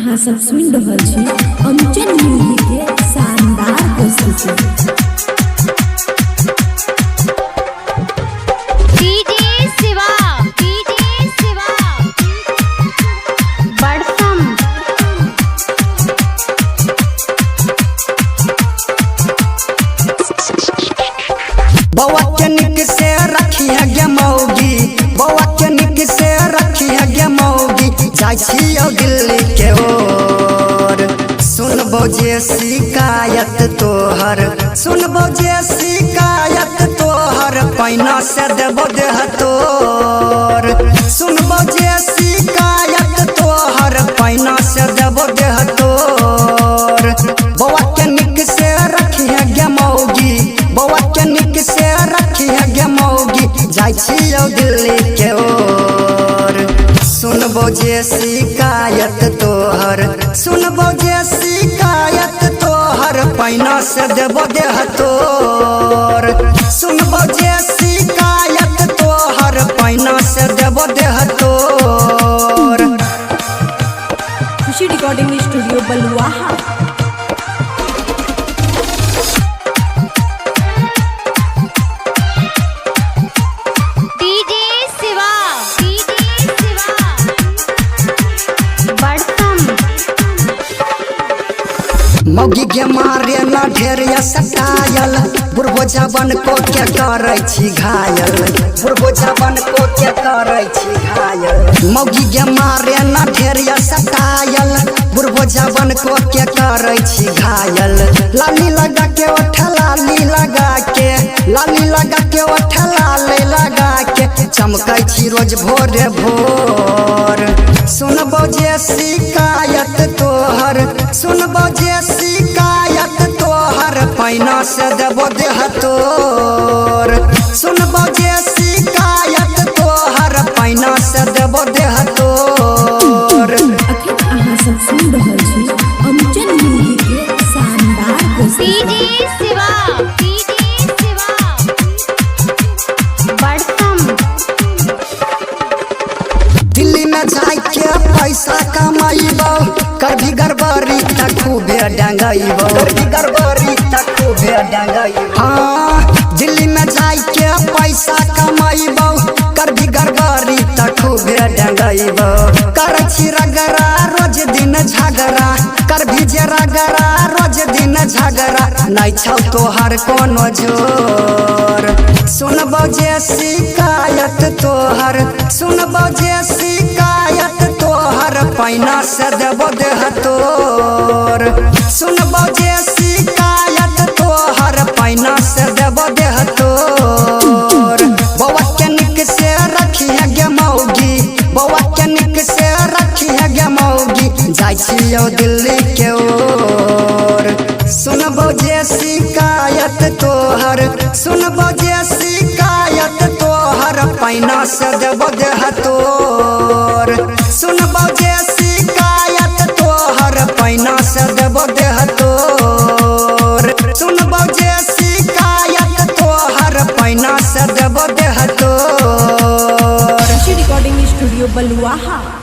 अहाँ सब सुन रहल छी अंचल म्यूजिक के शानदार प्रस्तुति। बउआ के निक से रखी है गे मौगी, बउआ के निक से रखी है गे मौगी, जाय छियो दिल्ली के ओर। सुनबो जे शिकायत तोहर, सुनबो जे शिकायत तोहर, पैना से देबो देह तोर। सुनबो जे शिकायत तोहर, पैना से देबो देह तोर। बउआ के निक से रखी है गे मौगी, बउआ के निक से रखी है गे मौगी, जाय छियो दिल्ली के ओर। सुनबो जे शिकायत तोहर, सुनबो जे शिकायत तोहर, पैना से देबो देह तोर। सुनबो जे शिकायत तोहर, पैना से देबो देह तोर। खुशी रिकॉर्डिंग स्टूडियो बलुआहा। मौगी के मारे न ढेरिया सटायल, बुढ़बो जवन को के करे छी घायल, बुढ़बो जवन को के करे छी घायल। मौगी के मारे न ढेरिया सटायल, बुढ़बो जवन को के करे छी घायल। लाली लगा के ओठ लाली लगा के, लाली लगा के ओठ लाली लगा के, चमकै छी रोज भोरे भोर। सुनबो जे शिकायत तोहर, सुनबो जे शिकायत तोहर, पैना से देबो देह तोर। सुनबो जे शिकायत तोहर, पैना से देबो देह तोर। अखिल अहाँ सब सुन रहल छी अंचल म्यूजिक के शानदार प्रस्तुति। दिल्ली में जाय के पैसा कमाइबो, कभी गड़बड़ी तक खूबे डंगाइबो, कभी गड़बड़ी तक खूबे डंगाइबो। हाँ, दिल्ली में जाय के पैसा कमाइबो, कभी गड़बड़ी तक खूबे डंगाइबो। कर छी रगड़ा रोज दिन झगड़ा, कर भी जे रगड़ा रोज दिन झगड़ा, नहीं छौ तोहर कोनो जोर। सुनबो जे शिकायत तोहर, सुनबो जे शिकायत तोहर, पैना से देबो देह तोर। सुनबो जे शिकायत तोहर, पैना से देबो देह तोर। बउआ के निक से रखी है गे मौगी, बउआ के निक से रखी है गे मौगी, जाय छियो दिल्ली के ओर। सुनबो जे शिकायत तोहर, सुनबो जे शिकायत तोहर, पैना से देबो देह तोर। सुनबो जे शिकायत तोहर, पैना से देबो देह तोर। सुनबो जे शिकायत तोहर, पैना से देबो देह तोर। खुशी रिकॉर्डिंग स्टूडियो बलुआहा।